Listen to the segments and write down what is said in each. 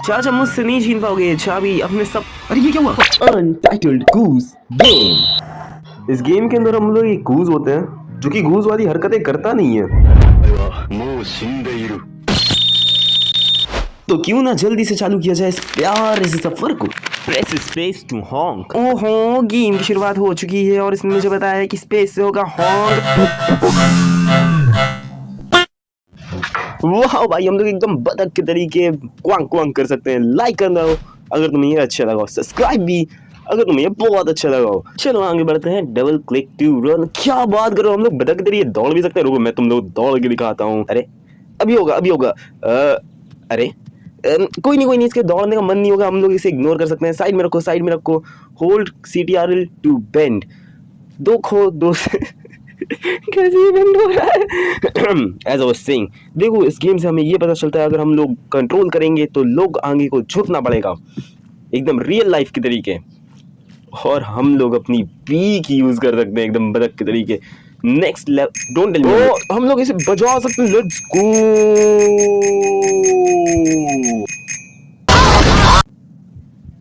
चाचा मुझसे नहीं छीन पाओगे चाबी अपने सब। अरे ये क्या हुआ? अनटाइटल्ड गूज गेम। इस गेम के अंदर हम लोग एक गूज होते हैं जो कि गूज वाली हरकतें करता नहीं है। तो क्यों ना जल्दी से चालू किया जाए इस प्यारे से सफर को। Press space to honk. ओहो, गेम की शुरुआत हो चुकी है और इसने मुझे बताया है कि स्पेस से होगा हॉन्क। वाह भाई, हम लोग एकदम बतख के तरीके क्वांग क्वांग कर सकते हैं। लाइक करना हो अगर तुम्हें ये अच्छा लगा हो, सब्सक्राइब भी अगर तुम्हें ये बहुत अच्छा लगा हो। चलो आगे बढ़ते हैं। Double click to run. क्या बात करो, हम लोग बतख के तरीके दौड़ भी सकते हैं। रुको मैं तुम लोग दौड़ के दिखाता हूँ। अरे अभी होगा अभी होगा। अरे कोई नहीं इसके दौड़ने का मन नहीं होगा, हम लोग इसे इग्नोर कर सकते हैं। साइड में रखो साइड में रखो। Hold CTRL to bend. दो खो दो से कैसे ये बेंड हो रहा है? एज आई वाज सेइंग, देखो इस गेम से हमें ये पता चलता है अगर हम लोग कंट्रोल करेंगे तो लोग आगे को झुकना पड़ेगा एकदम रियल लाइफ के तरीके। और हम लोग अपनी पीक यूज कर सकते हैं एकदम बतख के तरीके। Next level don't tell me. हम लोग इसे बजा सकते हैं। Let's go.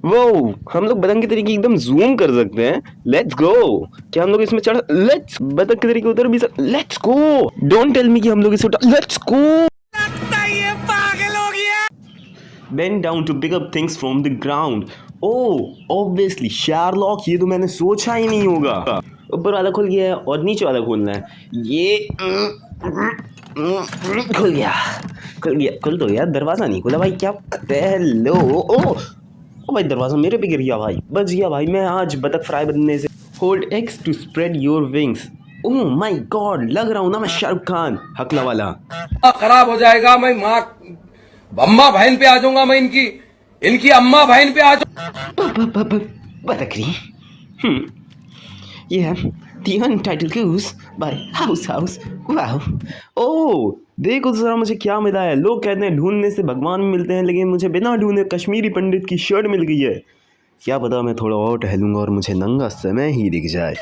वो हम लोग बतख के तरीके एकदम जूम कर सकते हैं। लेट्स गो। क्या हम लोग इसमें चढ़? लेट्स बतख के तरीके उधर भी सकते। Let's go. Don't tell me कि हम लोग इसे उठा। Let's go. ये पागल हो गया। Bend down to pick up things from the ground. Oh, obviously Sherlock, ये तो मैंने सोचा ही नहीं होगा। ऊपर वाला खुल गया है और नीचे वाला खोलना है। ये खुल गया खुल तो गया। दरवाजा नहीं खुला भाई, क्या हेलो। ओ भाई, दरवाजा मेरे पे गिर गया भाई। बच गया भाई मैं आज बतख फ्राई बनने से। Hold X to spread your wings. Oh my god, लग रहा हूँ ना मैं शाहरुख खान हकला वाला। खराब हो जाएगा, मैं माँ अम्मा बहन पे आ जाऊंगा, मैं इनकी अम्मा बहन पे आ जाऊंगा। बतकरी। ये है The Untitled Goose by House. वाह। ओह देखो जरा मुझे क्या मिला है। लोग कहते हैं ढूंढने से भगवान मिलते हैं, लेकिन मुझे बिना ढूंढे कश्मीरी पंडित की शर्ट मिल गई है। क्या पता मैं थोड़ा और टहलूंगा और मुझे नंगा समय ही दिख जाए।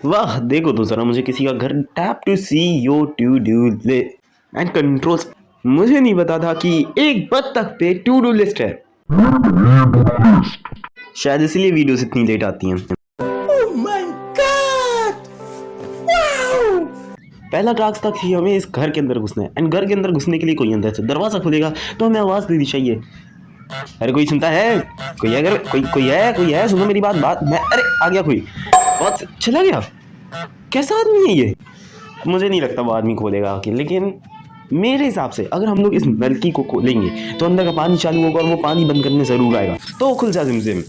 वाह देखो तो जरा मुझे किसी का घर। Tap to see your to do list and controls. मुझे नहीं पता था कि एक बतख पे टू डू लिस्ट है। शायद इसलिए वीडियोस इतनी लेट आती हैं। पहला टास्क तक ही हमें इस घर के अंदर घुसना है एंड घर के अंदर घुसने के लिए कोई अंदर से दरवाजा खुलेगा तो हमें आवाज देनी चाहिए। अरे कोई सुनता है? कोई है? अगर कोई है सुनो मेरी बात मैं। अरे आ गया कोई। बहुत चला गया। कैसा आदमी है ये? मुझे नहीं लगता वो आदमी खोलेगा आके, लेकिन मेरे हिसाब से अगर हम लोग इस नलकी को खोलेंगे तो अंदर का पानी चालू होगा और वो पानी बंद करने जरूर आएगा। तो खुल जा जिम।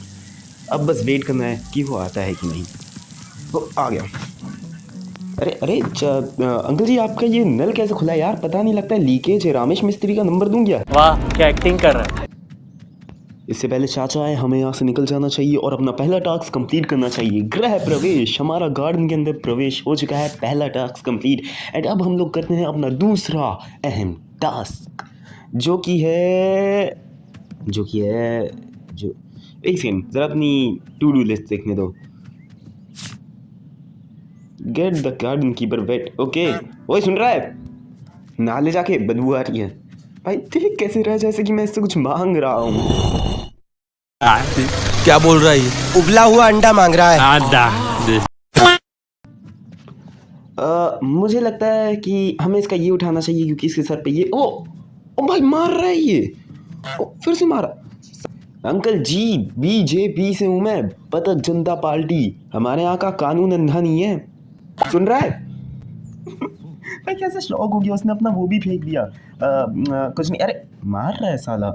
अब बस वेट करना है कि वो आता है कि नहीं। वो आ गया। अरे अंकल जी, आपका ये नल कैसे खुला है यार? पता नहीं, लगता है लीकेज है। रामेश मिस्त्री का नंबर दूं क्या? वाह क्या एक्टिंग कर रहा है। इससे पहले चाचा आए, हमें यहाँ से निकल जाना चाहिए और अपना पहला टास्क कंप्लीट करना चाहिए। गृह प्रवेश। हमारा गार्डन के अंदर प्रवेश हो चुका है। पहला टास्क कंप्लीट एंड अब हम लोग करते हैं अपना दूसरा अहम टास्क जो कि है एक सेकंड जरा अपनी टू डू लिस्ट देखने दो। Get the garden keeper wet. Okay ओए सुन रहा है? नाले जाके बदबू आ रही है भाई। देख कैसे रहा जैसे कि मैं इससे कुछ मांग रहा हूँ। क्या बोल रहा है ये? उबला हुआ अंडा मांग रहा है। मुझे लगता है कि हमें इसका ये उठाना चाहिए क्योंकि इसके सर पे ये ओ भाई मार रहा है ये। फिर से मारा। अंकल जी BJP से हूँ मैं, बतख जनता पार्टी। हमारे यहाँ का कानून अंधा नहीं है, सुन रहा है? भाई कैसे शौक हो गया, उसने अपना वो भी फेंक दिया। कुछ नहीं। अरे मार रहा है साला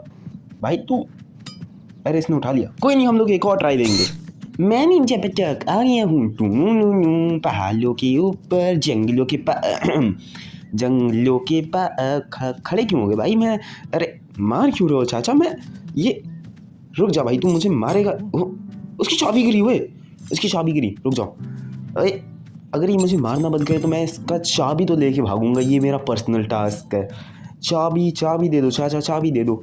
भाई तू। अरे इसने उठा लिया, कोई नहीं हम लोग एक और ट्राई देंगे। मैं नीचे बतख आ गया हूँ पहाड़ों के ऊपर जंगलों के खड़े क्यों हो गए भाई मैं? अरे मार क्यों रहे हो चाचा? मैं ये रुक जा भाई, तू मुझे मारेगा। उसकी चाबी गिरी हुए, इसकी चाबी गिरी। रुक जाओ। अरे अगर ये मुझे मारना बंद करे तो मैं इसका चाबी तो लेके भागूंगा। ये मेरा पर्सनल टास्क है। चाबी दे दो चाचा, चाबी दे दो।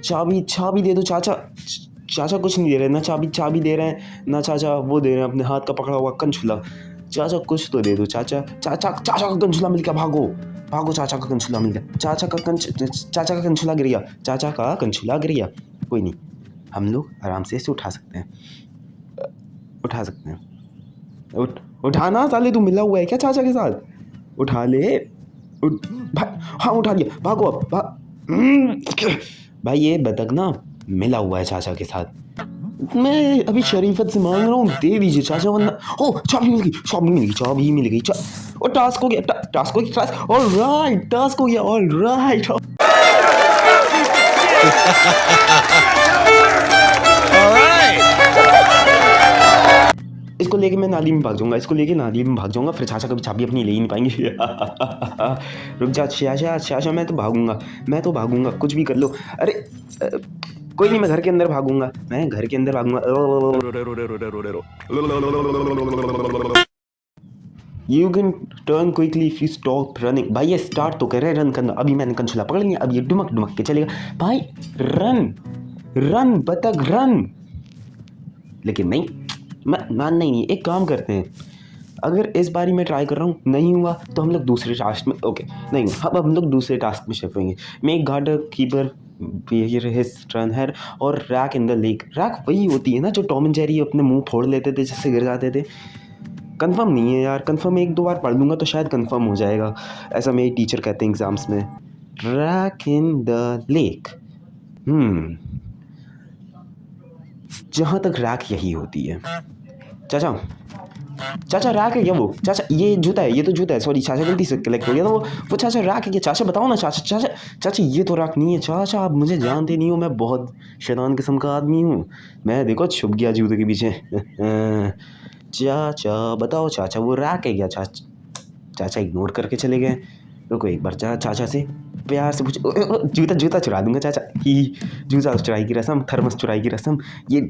चाबी दे दो चाचा कुछ नहीं दे रहे ना। चाबी दे रहे हैं ना चाचा, वो दे रहे हैं अपने हाथ का पकड़ा हुआ कंचुला। चाचा कुछ तो दे दो चाचा। चाचा चाचा का कंछुला मिल गया, भागो भागो, चाचा का कंछुला मिल गया। चाचा का कंछुला गिर गया, चाचा का कंछुला गिर गया। कोई नहीं, हम लोग आराम से इसे उठा सकते हैं, उठा सकते हैं। उठाना साले, तू मिला हुआ है क्या चाचा के साथ? उठा ले, हाँ उठा लिया, भागो अब भाई ये बतख ना मिला हुआ है चाचा के साथ। मैं अभी शरीफत से मांग रहा हूँ, दे दीजिए चाचा, वरना ओ चाबी मिल गई, चाबी मिल गई। और टास्क हो गया, टास्क हो गया, ऑलराइट, टास्क हो गया, ऑलराइट। इसको लेके मैं नाली में भाग जाऊंगा, इसको लेके नाली में भाग जाऊंगा, फिर चाचा कभी चाबी अपनी ले ही नहीं पाएंगे। रुक जा चाचा, मैं तो भागूंगा, कुछ भी कर लो। अरे कोई नहीं, मैं घर के अंदर भागूंगा, You can turn quickly if you stop running। भाई ये स्टार्ट तो करे, रन करना। अभी मैंने कंछुला पकड़ लिया, अब ये डुमक के चलेगा भाई। रन बतख रन। लेकिन नहीं, मानना ही नहीं। एक काम करते हैं, अगर इस बारी मैं ट्राई कर रहा हूँ नहीं हुआ तो हम लोग दूसरे टास्क में, ओके नहीं हुआ, अब हम लोग दूसरे टास्क में शिफ्ट होंगे। Make guard keeper his turn है, और rack in the lake. Rack वही होती है ना जो टॉम एंड जेरी अपने मुंह फोड़ लेते थे जिससे गिर जाते थे। कंफर्म नहीं है यार, कंफर्म एक दो बार पढ़ लूँगा तो शायद कंफर्म हो जाएगा, ऐसा मेरे टीचर कहते हैं एग्जाम्स में। रैक इन द लेक, जहाँ तक रैक यही होती है। चाचा रैक है क्या वो? चाचा ये जूता है, ये तो जूता है, सॉरी चाचा गलती से कलेक्ट हो गया था वो चाचा रैक है क्या? चाचा बताओ ना चाचा ये तो रैक नहीं है चाचा, आप मुझे जानते नहीं हो, मैं बहुत शैतान किस्म का आदमी हूँ। मैं देखो छुप गया जूते के पीछे। चाचा बताओ चाचा वो रैक है क्या? चाचा इग्नोर करके चले गए। रुको एक बार चाचा से प्यार से पूछ, जूता चुरा दूंगा चाचा ही। जूता चुराई की रस्म, थर्मस चुराई की रस्म। ये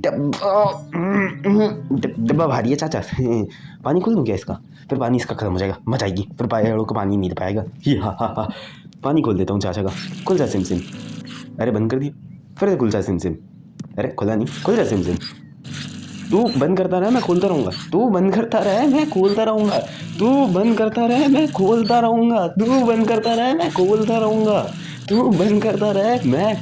डब्बा भारी है चाचा। पानी खोल दूँ क्या इसका? फिर पानी इसका खत्म हो जाएगा, मजा आएगी, फिर पायरों को पानी नहीं दे पाएगा। हा पानी खोल देता हूँ चाचा का। खुल जा सिम। अरे बंद कर दी, फिर से खुल जा सिम। अरे खुला नहीं, खुल जा सिम। तू बंद करता रहे, मैं खोलता रहूँगा। तू बंद करता रहे, मैं खोलता रहूँगा। तू बंद करता रहे, मैं खोलता रहूँगा। तू बंद करता रहे, मैं खोलता रहूँगा। तू बंद करता रहे, मैं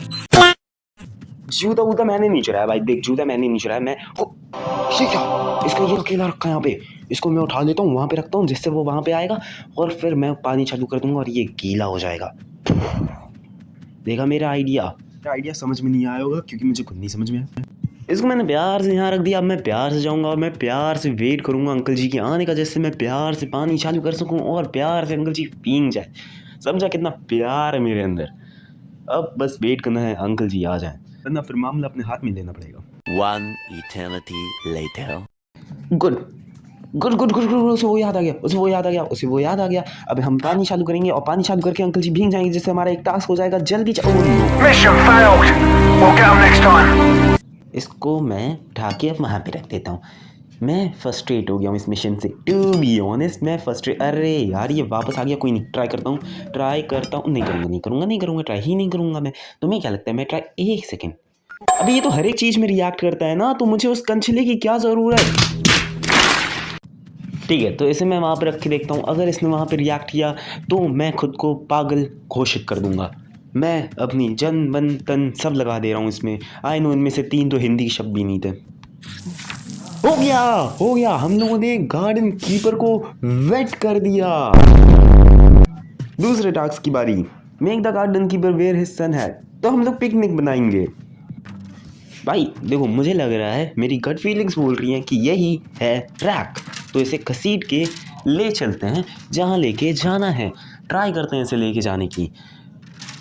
जूता मैंने नहीं चुराया भाई, देख जूता मैंने नहीं चुराया। मैं ये क्या, इसका ये अकेला रखा है यहाँ पे, इसको मैं उठा लेता हूँ, वहाँ पे रखता हूँ, जिससे वो वहाँ पे आएगा और फिर मैं पानी चालू कर दूँगा और ये गीला हो जाएगा। देखा मेरा आइडिया समझ में नहीं आया होगा क्योंकि मुझे खुद नहीं समझ में आया। इसको मैंने प्यार से यहाँ रख दिया। अब मैं प्यार से जाऊँगा और मैं प्यार से वेट करूँगा अंकल जी के आने का, जिससे मैं प्यार से पानी चालू कर सकूँ और प्यार से अंकल जी पींग जाए। समझा कितना प्यार है मेरे अंदर। अब बस वेट करना है अंकल जी आ जाए, वरना फिर मामला अपने हाथ में लेना पड़ेगा। One eternity later. गुड। उसे वो याद आ गया। अब हम पानी चालू करेंगे और पानी चालू करके अंकल जी भीग जाएंगे, जिससे हमारा एक टास्क हो जाएगा जल्दी। Mission failed. We'll get 'em next time. इसको मैं उठा के अब वहाँ पे रख देता हूँ। मैं फ्रस्ट्रेट हो गया हूँ इस मिशन से, टू बी ऑनेस्ट मैं फ्रस्ट्रेट। अरे यार ये वापस आ गया, कोई नहीं, ट्राई करता हूँ। नहीं करूँगा, ट्राई ही नहीं करूँगा मैं। तुम्हें क्या लगता है मैं ट्राई, एक सेकेंड, अभी ये तो हर एक चीज़ में रिएक्ट करता है ना, तो मुझे उस कंछले की क्या ज़रूरत? ठीक है, तो इसे मैं वहाँ पे रख के देखता हूँ। अगर इसने वहाँ पे रिएक्ट किया तो मैं खुद को पागल घोषित कर दूंगा। मैं अपनी जन मन तन सब लगा दे रहा हूँ इसमें। आई नो इनमें से 3 तो हिंदी शब्द भी नहीं थे। हो गया, हम लोगों ने गार्डन कीपर को वेट कर दिया। दूसरे टास्क की बारी, make the garden keeper where his son है। तो हम लोग पिकनिक बनाएंगे। भाई देखो, मुझे लग रहा है, मेरी गट फीलिंग्स बोल रही हैं कि यही है ट्रैक, तो इसे घसीट के ले चलते हैं जहाँ लेके जाना है। ट्राई करते हैं इसे लेके जाने की।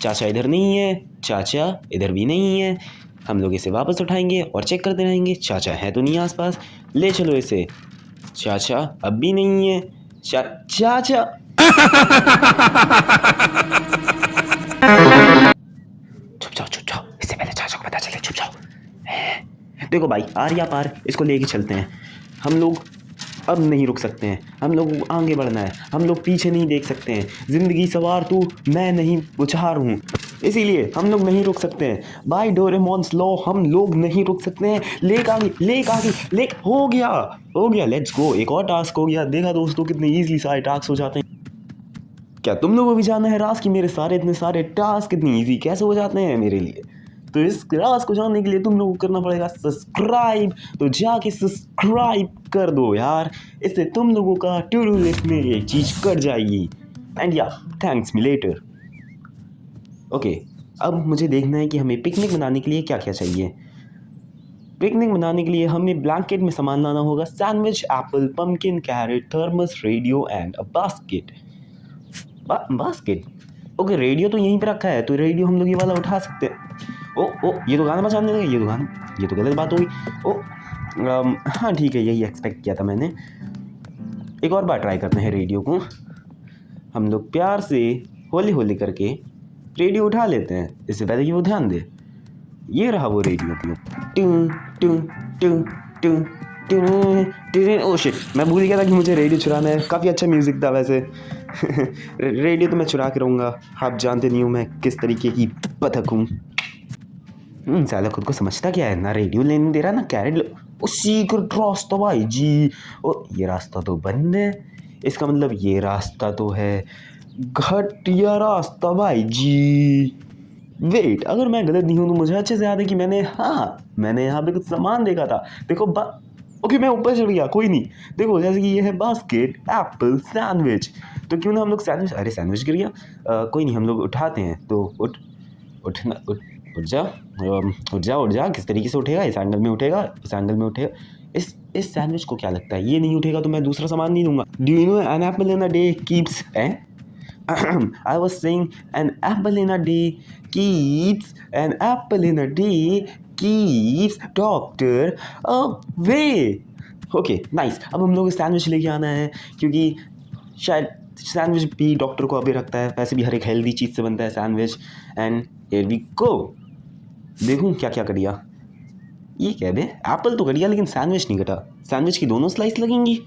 चाचा इधर नहीं है, चाचा इधर भी नहीं है। हम लोग इसे वापस उठाएंगे और चेक करते रहेंगे, चाचा है तो नहीं आसपास। ले चलो इसे। चाचा अब भी नहीं है। चाचा चुप जाओ, इससे पहले चाचा को पता चले, चुप जाओ। देखो भाई, आर्या पार, इसको लेके चलते हैं। हम लोग अब नहीं रुक सकते हैं, हम लोग आगे बढ़ना है, हम लोग पीछे नहीं देख सकते हैं। ज़िंदगी सवार तू, मैं नहीं पुचार हूँ। इसीलिए हम लोग नहीं रुक सकते हैं। बाय डोरेमोन्स लॉ हम लोग नहीं रुक सकते हैं। लेक आ गई लेक हो गया लेट्स गो। एक और टास्क हो गया। देखा दोस्तों कितने ईजिली सारे टास्क हो जाते हैं। क्या तुम लोगों को भी जानना है राज कि मेरे इतने सारे टास्क कितनी ईजी कैसे हो जाते हैं मेरे लिए? तो इस राज को जानने के लिए तुम लोगों को करना पड़ेगा सब्सक्राइब। तो जाके सब्सक्राइब कर दो यार, इससे तुम लोगों का टू डू लिस्ट में ये चीज़ कट जाएगी। एंड या थैंक्स मी लेटर। ओके, अब मुझे देखना है कि हमें पिकनिक मनाने के लिए क्या क्या चाहिए। पिकनिक मनाने के लिए हमें ब्लैंकेट में सामान लाना होगा। Sandwich, apple, pumpkin, carrot, thermos, radio and a basket. Basket okay, radio तो यहीं पे रखा है, तो रेडियो हम लोग ये वाला उठा सकते हैं। ओ ये तो गाना बजाने लगा। ये तो गलत बात होगी। हाँ ठीक है, यही एक्सपेक्ट किया था मैंने। एक और बार ट्राई करते हैं रेडियो को। हम लोग प्यार से होली करके रेडियो उठा लेते हैं, इससे पहले कि वो ध्यान दे। ये रहा वो रेडियो की। ओ शिट, मैं भूल गया था कि मुझे रेडियो चुराना है। काफ़ी अच्छा म्यूज़िक था वैसे। रेडियो तो मैं चुरा के रहूँगा। आप जानते नहीं हूँ मैं किस तरीके की बतख हूँ। साला खुद को समझता क्या है, ना रेडियो लेने दे रहा ना कैरेट। ओ सीक्रेट रास्ता भाई जी। ओ ये रास्ता तो बंद है, इसका मतलब ये रास्ता तो है घटिया रास्ता भाई जी। वेट, अगर मैं गलत नहीं हूँ तो मुझे अच्छे से याद है कि मैंने यहाँ पे कुछ सामान देखा था। देखो ओके, मैं ऊपर चढ़ गया, कोई नहीं। देखो जैसे कि ये है बास्केट, एप्पल, सैंडविच। तो क्यों ना हम लोग सैंडविच गिर गया। कोई नहीं, हम लोग उठाते हैं। तो उठ जा। किस तरीके से उठेगा? इस एंगल में उठेगा, इस एंगल में उठेगा। इस सैंडविच को क्या लगता है ये नहीं उठेगा तो मैं दूसरा सामान नहीं दूंगा। Do you know an apple in a day keeps I was saying an apple in a day keeps doctor away. Okay nice. अब हम लोग सैंडविच लेके आना है, क्योंकि शायद सैंडविच भी डॉक्टर को अभी रखता है। वैसे भी हर एक हेल्दी चीज़ से बनता है sandwich. And here we go. देखूँ क्या क्या करिया। ये क्या बे, एप्पल तो कटिया लेकिन सैंडविच नहीं कटा। सैंडविच की दोनों स्लाइस लगेंगी।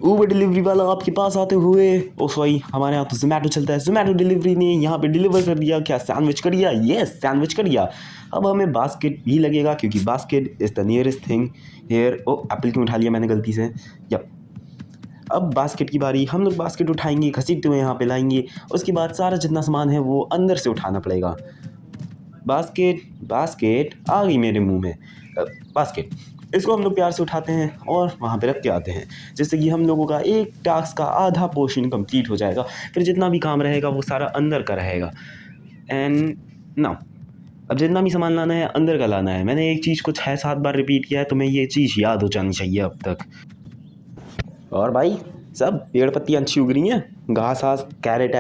ऊबर डिलीवरी वाला आपके पास आते हुए, ओ सॉरी हमारे यहाँ तो जोमेटो चलता है। जोमेटो डिलीवरी ने यहाँ पे डिलीवर कर दिया। क्या सैंडविच कर दिया? यस, सैंडविच कर दिया। अब हमें बास्केट भी लगेगा, क्योंकि basket is the nearest thing here. Oh apple क्यों उठा लिया मैंने गलती से। यप, अब बास्केट की बारी। हम लोग बास्केट उठाएंगे, घसीटते हुए यहाँ पे लाएंगे। उसके बाद सारा जितना सामान है वो अंदर से उठाना पड़ेगा। बास्केट आ गई मेरे मुँह में। बास्केट, इसको हम लोग प्यार से उठाते हैं और वहाँ पे रख के आते हैं, जिससे कि हम लोगों का एक टास्क का आधा पोर्शन कंप्लीट हो जाएगा। फिर जितना भी काम रहेगा वो सारा अंदर का रहेगा। एंड नाउ अब जितना भी सामान लाना है अंदर का लाना है। मैंने एक चीज़ को 6-7 बार रिपीट किया है, तो मैं ये चीज़ याद हो जानी चाहिए अब तक। और भाई सब पेड़ पत्तियाँ अच्छी उग रही हैं, घास कैरेट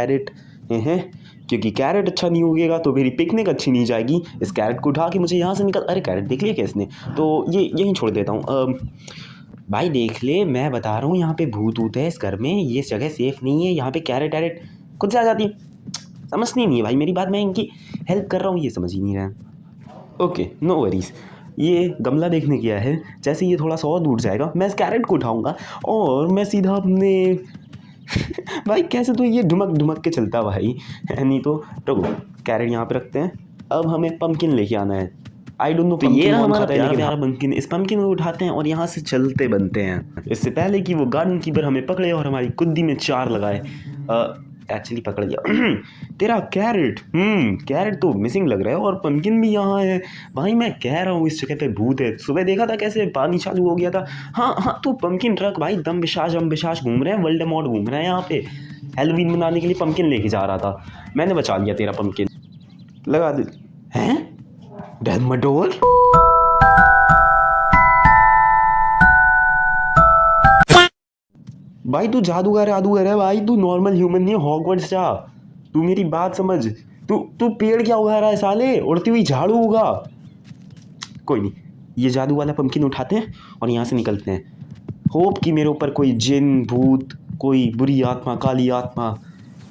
हैं, क्योंकि कैरेट अच्छा नहीं उगेगा तो मेरी पिकनिक अच्छी नहीं जाएगी। इस कैरेट को उठा के मुझे यहाँ से अरे कैरेट देख लिया क्या इसने? तो ये यहीं छोड़ देता हूँ। भाई देख ले, मैं बता रहा हूँ यहाँ पे भूत है इस घर में। ये जगह सेफ़ नहीं है, यहाँ पे कैरेट खुद से आ जाती। समझती नहीं है भाई मेरी बात। मैं इनकी हेल्प कर रहा हूँ, ये समझ ही नहीं रहा। Okay no worries. ये गमला देखने गया है, जैसे ये थोड़ा सा और दूर जाएगा मैं इस कैरेट को उठाऊँगा और मैं सीधा अपने भाई कैसे तो ये ढुमक के चलता भाई। नहीं तो रुको, कैरेट यहाँ पे रखते हैं। अब हमें पम्पकिन लेके आना है। आई डोंट नो, ये हमारा प्यारा पम्पकिन। इस पम्पकिन को उठाते हैं और यहाँ से चलते बनते हैं, इससे पहले कि वो गार्डन कीपर हमें पकड़े और हमारी कुद्दी में 4 लगाए। एक्चुअली पकड़ गया। तेरा कैरेट तो मिसिंग लग रहा है और पम्पकिन भी यहाँ है। भाई मैं कह रहा हूँ इस जगह पे भूत है। सुबह देखा था कैसे पानी चालू हो गया था। हाँ तो पम्पकिन रख भाई। दम बिशाश घूम रहे हैं, वोल्डेमॉर्ट घूम रहे हैं यहाँ पे। हैलोवीन मनाने के लिए पम्पकिन लेके जा रहा था, मैंने बचा लिया तेरा पम्पकिन। लगा दे हैं डेलमडोर। भाई तू जादूगर है भाई, तू नॉर्मल ह्यूमन नहीं, हॉगवर्ट्स जा। तू मेरी बात समझ। तू पेड़ क्या उगा रहा है साले? उड़ती हुई झाड़ू उगा। कोई नहीं, ये जादू वाला पम्पकिन उठाते हैं और यहाँ से निकलते हैं। होप कि मेरे ऊपर कोई जिन भूत, कोई बुरी आत्मा, काली आत्मा,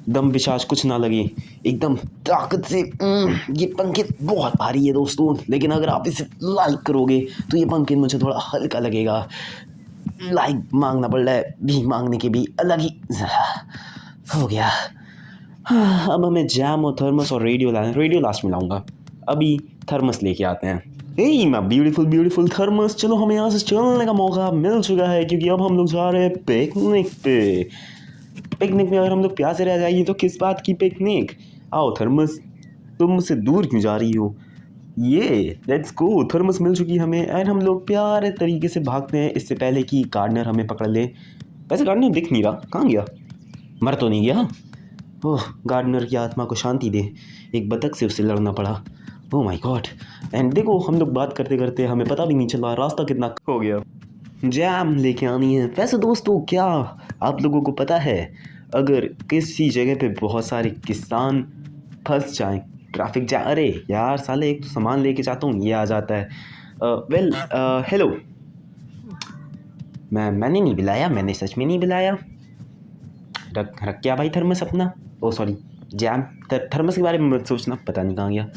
दम पिशाच कुछ ना लगे। एकदम ताकत से। ये पम्पकिन बहुत भारी है दोस्तों, लेकिन अगर आप इसे लाइक करोगे तो ये पम्पकिन मुझे थोड़ा हल्का लगेगा। लाइक मांगना पड़ रहा है, भी मांगने के भी अलग ही हो गया। हाँ, अब हमें जैम और थर्मस और रेडियो लाना है। रेडियो लास्ट में लाऊंगा, अभी थर्मस लेके आते हैं। Hey my beautiful beautiful thermos, चलो हमें यहाँ से चलने का मौका मिल चुका है, क्योंकि अब हम लोग जा रहे हैं पिकनिक पे। पिकनिक में अगर हम लोग प्यासे रह जाएंगे तो किस बात की पिकनिक। आओ थर्मस, तुम मुझसे दूर क्यों जा रही हो। ये लेट्स गो, थर्मस मिल चुकी हमें एंड हम लोग प्यारे तरीके से भागते हैं, इससे पहले कि गार्डनर हमें पकड़ ले। वैसे गार्डनर दिख नहीं रहा, कहाँ गया, मर तो नहीं गया। ओह, गार्डनर की आत्मा को शांति दे, एक बतख से उससे लड़ना पड़ा। ओह माय गॉड। एंड देखो हम लोग बात करते करते हमें पता भी नहीं चला रास्ता कितना हो गया। जैम लेके आनी है। वैसे दोस्तों, क्या आप लोगों को पता है, अगर किसी जगह पे बहुत सारे किसान फंस जाएं, ट्रैफिक जैम, अरे यार साले एक तो सामान लेके जाता हूँ ये आ जाता है। वेल हेलो, मैंने नहीं बुलाया, मैंने सच में नहीं बुलाया। रख क्या भाई थर्मस अपना, ओ सॉरी जैम। थर्मस के बारे में मत सोचना, पता नहीं कहाँ गया।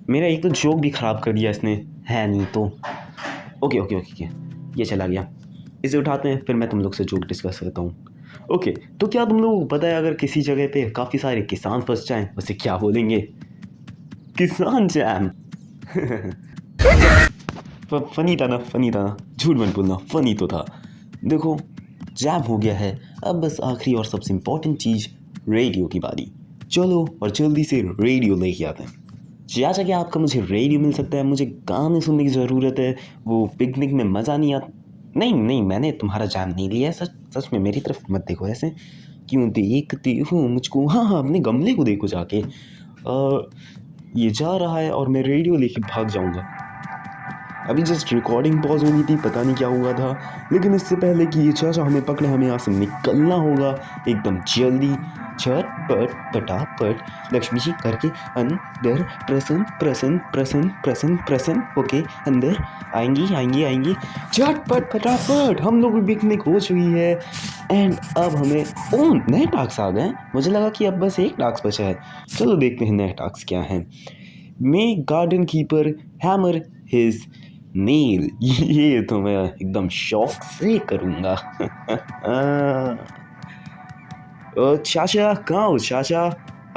मेरा एक तो जोक भी ख़राब कर दिया इसने, है नहीं तो। ओके ओके ओके, ये चला गया। इसे उठाते हैं, फिर मैं तुम लोग से जोक डिस्कस करता हूँ। ओके, तो क्या तुम लोगों को पता है अगर किसी जगह पे काफ़ी सारे किसान फंस जाएं, उसे क्या बोलेंगे? किसान जैम। फनी था ना, फनी था ना, झूठ मत बोलना, फनी तो था। देखो जैम हो गया है, अब बस आखिरी और सबसे इम्पोर्टेंट चीज़, रेडियो की बारी। चलो और जल्दी से रेडियो लेके आते हैं। जैसा कि आपका मुझे रेडियो मिल सकता है, मुझे गाने सुनने की ज़रूरत है, वो पिकनिक में मज़ा नहीं आता। नहीं नहीं, मैंने तुम्हारा जैम नहीं लिया है, सच सच में मेरी तरफ मत देखो ऐसे, क्यों देखते हो मुझको। हाँ हाँ, अपने गमले को देखो जाके। ये जा रहा है और मैं रेडियो लेके भाग जाऊँगा। अभी जस्ट रिकॉर्डिंग पॉज हो गई थी, पता नहीं क्या हुआ था, लेकिन इससे पहले कि ये चाचा हमें पकड़े, हमें यहाँ से निकलना होगा एकदम जल्दी। झटपट पटापट, लक्ष्मी जी करके अंदर, प्रसन्न प्रसन्न प्रसन्न प्रसन्न प्रसन्न, ओके अंदर आएंगी आएंगी आएंगी, झटपट फटाफट। हम लोग की पिकनिक हो चुकी है एंड अब हमें नए टास्क आ गए। मुझे लगा कि अब बस एक टास्क बचा है। चलो देखते हैं नए टास्क क्या हैं। Make garden keeper hammer his nail. ये तो मैं एकदम शौक से करूँगा। चाचा कहाँ हो चाचा,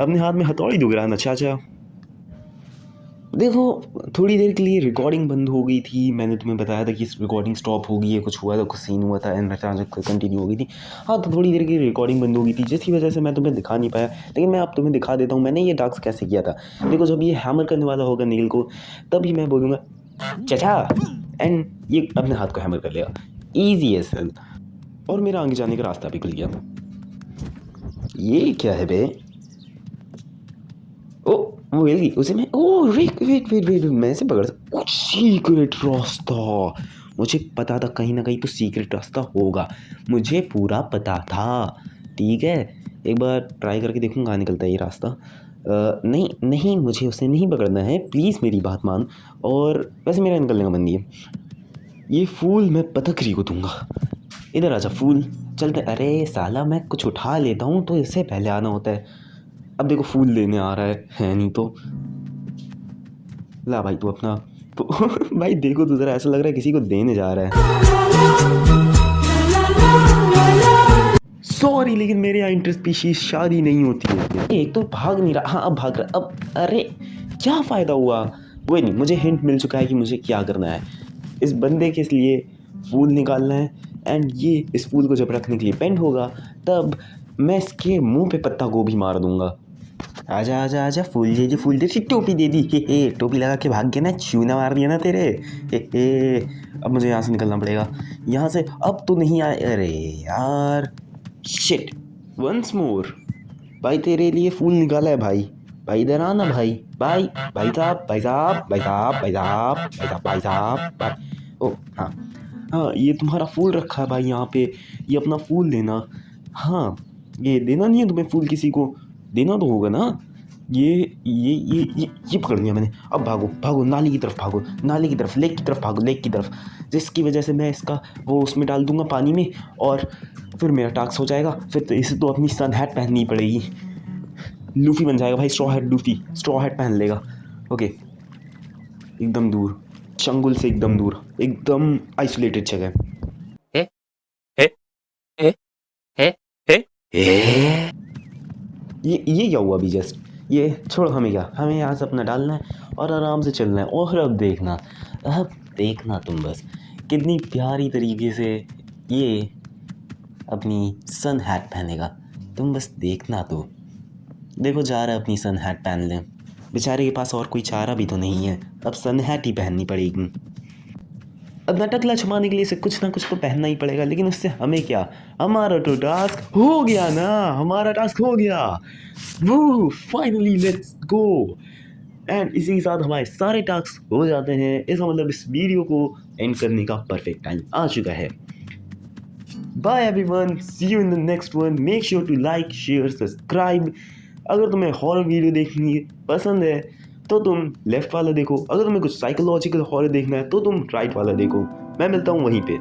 अपने हाथ में हथौड़ी दुख रहा ना चाचा। देखो थोड़ी देर के लिए रिकॉर्डिंग बंद हो गई थी, मैंने तुम्हें बताया था कि रिकॉर्डिंग स्टॉप हो गई है, कुछ हुआ था, कुछ सीन हुआ था एंड अचानक कंटिन्यू हो गई थी। हाँ, तो थोड़ी देर की रिकॉर्डिंग बंद हो गई थी, जिसकी वजह से मैं तुम्हें दिखा नहीं पाया, लेकिन मैं अब तुम्हें दिखा देता हूँ मैंने ये टास्क कैसे किया था। देखो जब ये हैमर करने वाला होगा नील को, तभी मैं बोलूँगा चाचा, एंड ये अपने हाथ को हैमर कर लेगा, ईजी एज हेल, और मेरा आगे जाने का रास्ता भी खुल गया। ये क्या है बे? ओ वो हिल गई, उसे मैं वेट वेट वेट वेट, मैं इसे पकड़ सकता। सीक्रेट रास्ता, मुझे पता था कहीं ना कहीं तो सीक्रेट रास्ता होगा, मुझे पूरा पता था। ठीक है, एक बार ट्राई करके देखूँ कहाँ निकलता है ये रास्ता। नहीं नहीं, मुझे उसे नहीं पकड़ना है, प्लीज़ मेरी बात मान। और वैसे मेरा निकलने का मन नहीं है। ये फूल मैं पतकरी को दूंगा, इधर आजा फूल, चलते। अरे साला मैं कुछ उठा लेता हूँ तो इससे पहले आना होता है। अब देखो फूल लेने आ रहा है नहीं तो। ला भाई तू अपना तो भाई देखो तो ज़रा, ऐसा लग रहा है किसी को देने जा रहा है। सॉरी, लेकिन मेरे यहाँ इंटर स्पीशीज शादी नहीं होती है। एक तो भाग नहीं रहा, हाँ अब भाग रहा, अब अरे क्या फ़ायदा हुआ। कोई नहीं, मुझे हिंट मिल चुका है कि मुझे क्या करना है। इस बंदे के लिए फूल निकालना है एंड ये इस फूल को जब रखने के लिए पेंट होगा, तब मैं इसके मुंह पे पत्ता गोभी मार दूंगा। आजा आजा आजा, फूल दे दी, फूल दे दी, टोपी दे दी। हे टोपी लगा के भाग गया ना, चूना मार दिया ना तेरे। हे अब मुझे यहाँ से निकलना पड़ेगा, यहाँ से अब तो नहीं आए। अरे यार शिट, वंस मोर। भाई तेरे लिए फूल निकाला है भाई, भाई इधर आना भाई, भाई भाई साहब भाई साहब भाई साहब भाई साहब भाई साहब भाई साहब। ओ हाँ हाँ, ये तुम्हारा फूल रखा है भाई यहाँ पे, ये अपना फूल देना। हाँ, ये देना नहीं है तुम्हें फूल, किसी को देना तो होगा ना। ये पकड़ लिया मैंने। अब भागो भागो, नाली की तरफ भागो, नाली की तरफ, लेक की तरफ भागो, लेक की तरफ, जिसकी वजह से मैं इसका वो उसमें डाल दूंगा पानी में, और फिर मेरा टास्क हो जाएगा। फिर तो इसे तो अपनी सन हैट पहननी पड़ेगी, लूफी बन जाएगा भाई, straw hat Luffy, straw hat पहन लेगा। ओके, एकदम दूर, चंगुल से एकदम दूर, एकदम आइसोलेटेड जगह। ये क्या हुआ अभी जस्ट? ये छोड़ो, हमें क्या, हमें यहाँ से अपना डालना है और आराम से चलना है। और अब देखना तुम बस कितनी प्यारी तरीके से ये अपनी सन हैट पहनेगा। तुम बस देखना। तो देखो जा रहा है अपनी सन हैट पहन लें। बेचारे के पास और कोई चारा भी तो नहीं है, अब सन हैट ही पहननी पड़ेगी। अब नटकला छुपाने के लिए इसे कुछ ना कुछ तो पहनना ही पड़ेगा, लेकिन उससे हमें क्या, हमारा तो टास्क हो गया ना, हमारा टास्क हो गया। वो फाइनली लेट्स गो। एंड इसी के साथ हमारे सारे टास्क हो जाते हैं। इसका मतलब इस वीडियो को एंड करने का परफेक्ट टाइम आ चुका है। Bye everyone, see you in the next one. Make sure to like, share, subscribe. अगर तुम्हें हॉरर वीडियो देखनी पसंद है तो तुम लेफ्ट वाला देखो, अगर तुम्हें कुछ साइकोलॉजिकल हॉरर देखना है तो तुम राइट वाला देखो। मैं मिलता हूँ वहीं पे।